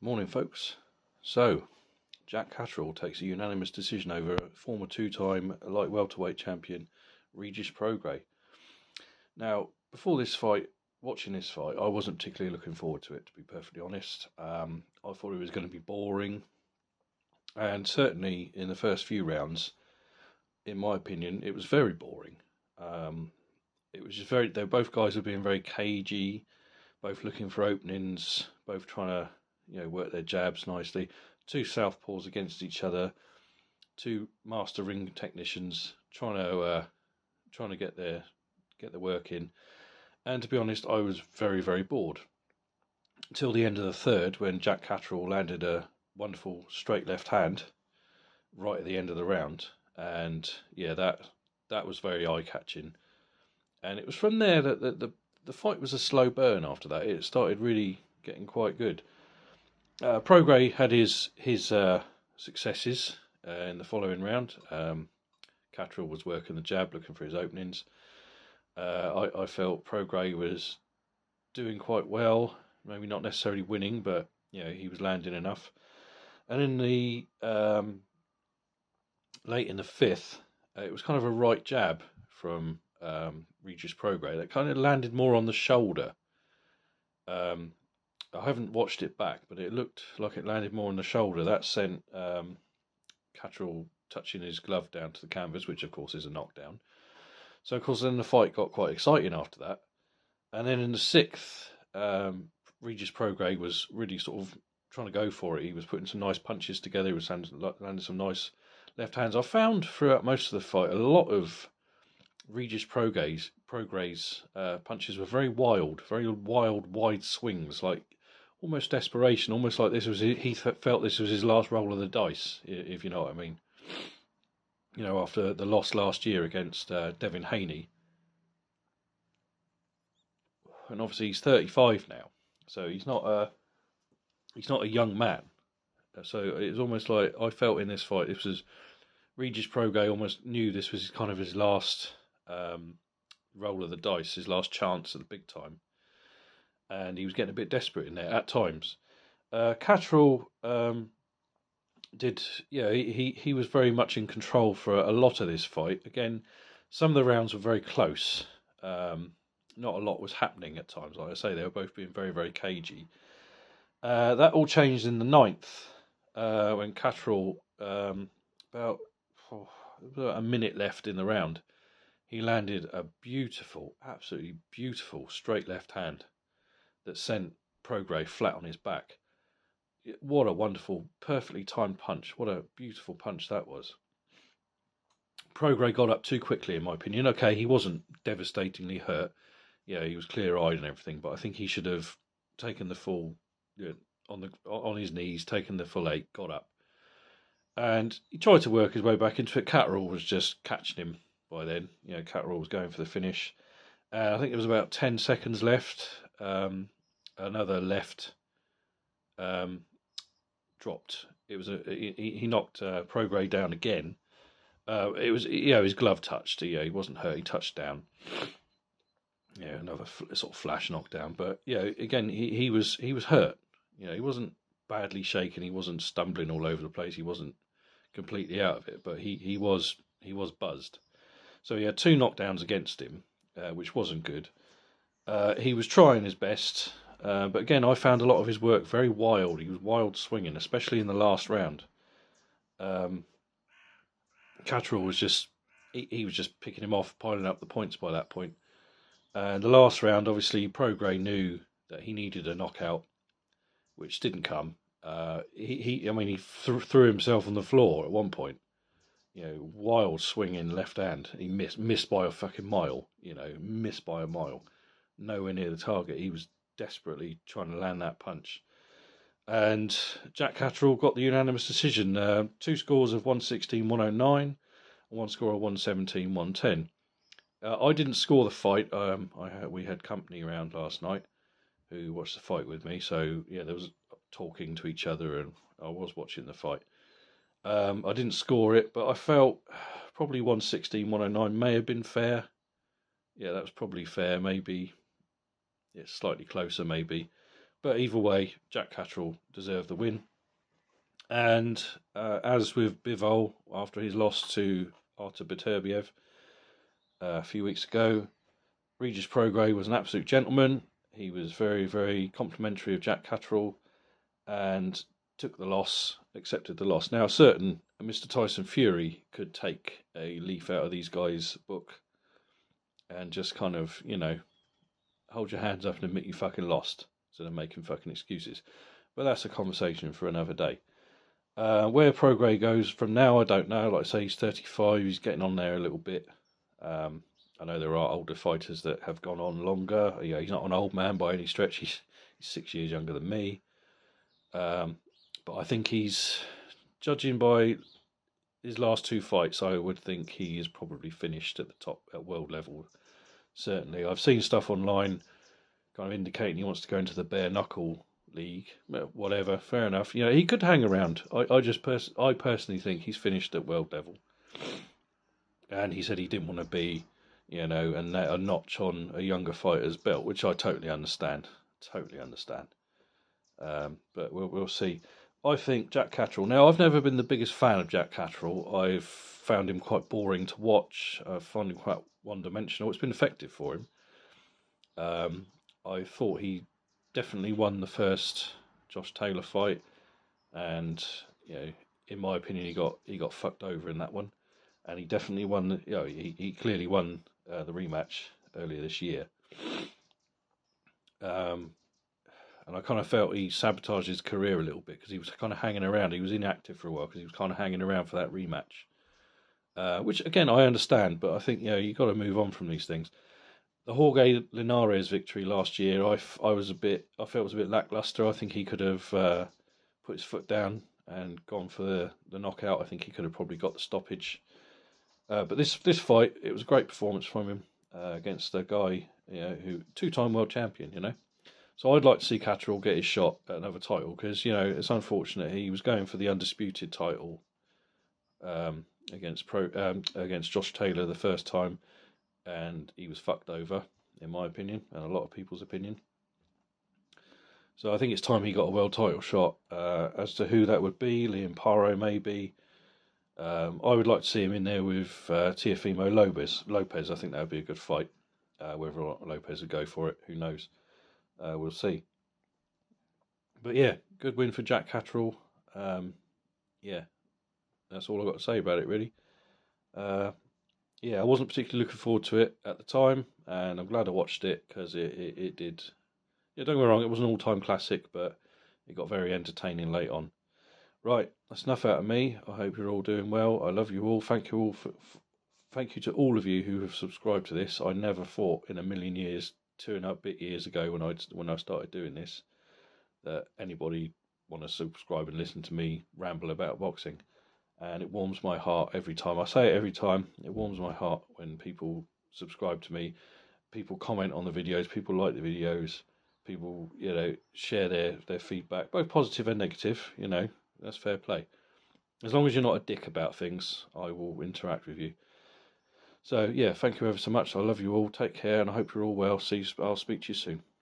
Morning, folks. So, Jack Catterall takes a unanimous decision over former two-time light welterweight champion Regis Prograis. Now, before this fight, watching this fight, I wasn't particularly looking forward to it, to be perfectly honest. I thought it was going to be boring, and certainly in the first few rounds, in my opinion, it was very boring. It was just very. Both guys were being very cagey, both looking for openings, both trying to work their jabs nicely. Two southpaws against each other, two master ring technicians trying to get their work in. And to be honest, I was very, very bored till the end of the third, when Jack Catterall landed a wonderful straight left hand right at the end of the round, and yeah, that was very eye catching. And it was from there that the fight was a slow burn. After that, it started really getting quite good. Prograis had his successes in the following round. Catterall was working the jab, looking for his openings. I felt Prograis was doing quite well, maybe not necessarily winning, but he was landing enough. And in the late in the fifth, it was kind of a right jab from Regis Prograis that kind of landed more on the shoulder. I haven't watched it back, but it looked like it landed more on the shoulder. That sent Catterall touching his glove down to the canvas, which of course is a knockdown. So of course then the fight got quite exciting after that. And then in the sixth, Regis Prograis was really sort of trying to go for it. He was putting some nice punches together. He was landing some nice left hands. I found throughout most of the fight a lot of Regis Prograis' punches were very wild, wide swings, like almost desperation, almost like he felt this was his last roll of the dice, if you know what I mean. After the loss last year against Devin Haney, and obviously he's 35 now, so he's not a young man. So it's almost like I felt in this fight, this was Regis Prograis almost knew this was kind of his last roll of the dice, his last chance at the big time, and he was getting a bit desperate in there at times. Catterall he was very much in control for a lot of this fight. Again, some of the rounds were very close. Not a lot was happening at times. Like I say, they were both being very, very cagey. That all changed in the ninth, when Catterall, about a minute left in the round, he landed a beautiful, absolutely beautiful straight left hand that sent Prograis flat on his back. What a wonderful, perfectly timed punch. What a beautiful punch that was. Prograis got up too quickly, in my opinion. Okay, he wasn't devastatingly hurt. Yeah, he was clear-eyed and everything, but I think he should have taken the full, on his knees, taken the full 8, got up. And he tried to work his way back into it. Catterall was just catching him by then. Catterall was going for the finish. I think there was about 10 seconds left. Another left dropped. It was he knocked Prograis down again. It was his glove touched. He wasn't hurt. He touched down. Another sort of flash knockdown. But again he was hurt. He wasn't badly shaken. He wasn't stumbling all over the place. He wasn't completely out of it. But he was buzzed. So he had 2 knockdowns against him, which wasn't good. He was trying his best. But again, I found a lot of his work very wild. He was wild swinging, especially in the last round. Catterall was just he was just picking him off, piling up the points by that point. And the last round, obviously, Prograis knew that he needed a knockout, which didn't come. He threw himself on the floor at one point. Wild swinging left hand. He missed by a fucking mile. Missed by a mile. Nowhere near the target. He was desperately trying to land that punch. And Jack Catterall got the unanimous decision. 2 scores of 116-109, and 1 score of 117-110. I didn't score the fight. We had company around last night who watched the fight with me. So there was talking to each other, and I was watching the fight. I didn't score it, but I felt probably 116-109 may have been fair. Yeah, that was probably fair. Maybe it's slightly closer, maybe But either way, Jack Catterall deserved the win. And as with Bivol, after his loss to Artur Beterbiev a few weeks ago, Regis Prograis was an absolute gentleman. He was very, very complimentary of Jack Catterall and took the loss, accepted the loss. Now, certain Mr. Tyson Fury could take a leaf out of these guys' book and just kind of, hold your hands up and admit you fucking lost instead of making fucking excuses. But that's a conversation for another day. Where Prograis goes from now, I don't know. Like I say, he's 35. He's getting on there a little bit. I know there are older fighters that have gone on longer. Yeah, he's not an old man by any stretch. He's 6 years younger than me. But I think he's, judging by his last two fights, I would think he is probably finished at the top at world level. Certainly, I've seen stuff online kind of indicating he wants to go into the bare knuckle league. Whatever, fair enough. He could hang around. I personally think he's finished at world level. And he said he didn't want to be, a notch on a younger fighter's belt, which I totally understand. But we'll see. I think Jack Catterall. Now, I've never been the biggest fan of Jack Catterall. I've found him quite boring to watch. I find him quite one-dimensional. It's been effective for him. I thought he definitely won the first Josh Taylor fight, and in my opinion, he got fucked over in that one, and he definitely won. He clearly won the rematch earlier this year. And I kind of felt he sabotaged his career a little bit because he was kind of hanging around. He was inactive for a while because he was kind of hanging around for that rematch. Which, again, I understand, but I think, you've got to move on from these things. The Jorge Linares victory last year, I felt was a bit lackluster. I think he could have put his foot down and gone for the knockout. I think he could have probably got the stoppage. But this fight, it was a great performance from him against a guy, who two-time world champion, So I'd like to see Catterall get his shot at another title because, it's unfortunate. He was going for the undisputed title against Josh Taylor the first time, and he was fucked over, in my opinion, and a lot of people's opinion. So I think it's time he got a world title shot. As to who that would be, Liam Paro maybe. I would like to see him in there with Teofimo Lopez. I think that would be a good fight. Whether or not Lopez would go for it, who knows? We'll see. But yeah, good win for Jack Catterall. Yeah, that's all I've got to say about it, really. I wasn't particularly looking forward to it at the time, and I'm glad I watched it because it did. Yeah, don't get me wrong, it was an all-time classic, but it got very entertaining late on. Right, that's enough out of me. I hope you're all doing well. I love you all. Thank you all thank you to all of you who have subscribed to this. I never thought in a million years, 2.5 years ago when I started doing this, that anybody want to subscribe and listen to me ramble about boxing. And it warms my heart every time. I say it every time. It warms my heart when people subscribe to me, people comment on the videos, people like the videos, people, share their feedback, both positive and negative, that's fair play. As long as you're not a dick about things, I will interact with you. So, yeah, thank you ever so much. I love you all. Take care, and I hope you're all well. I'll speak to you soon.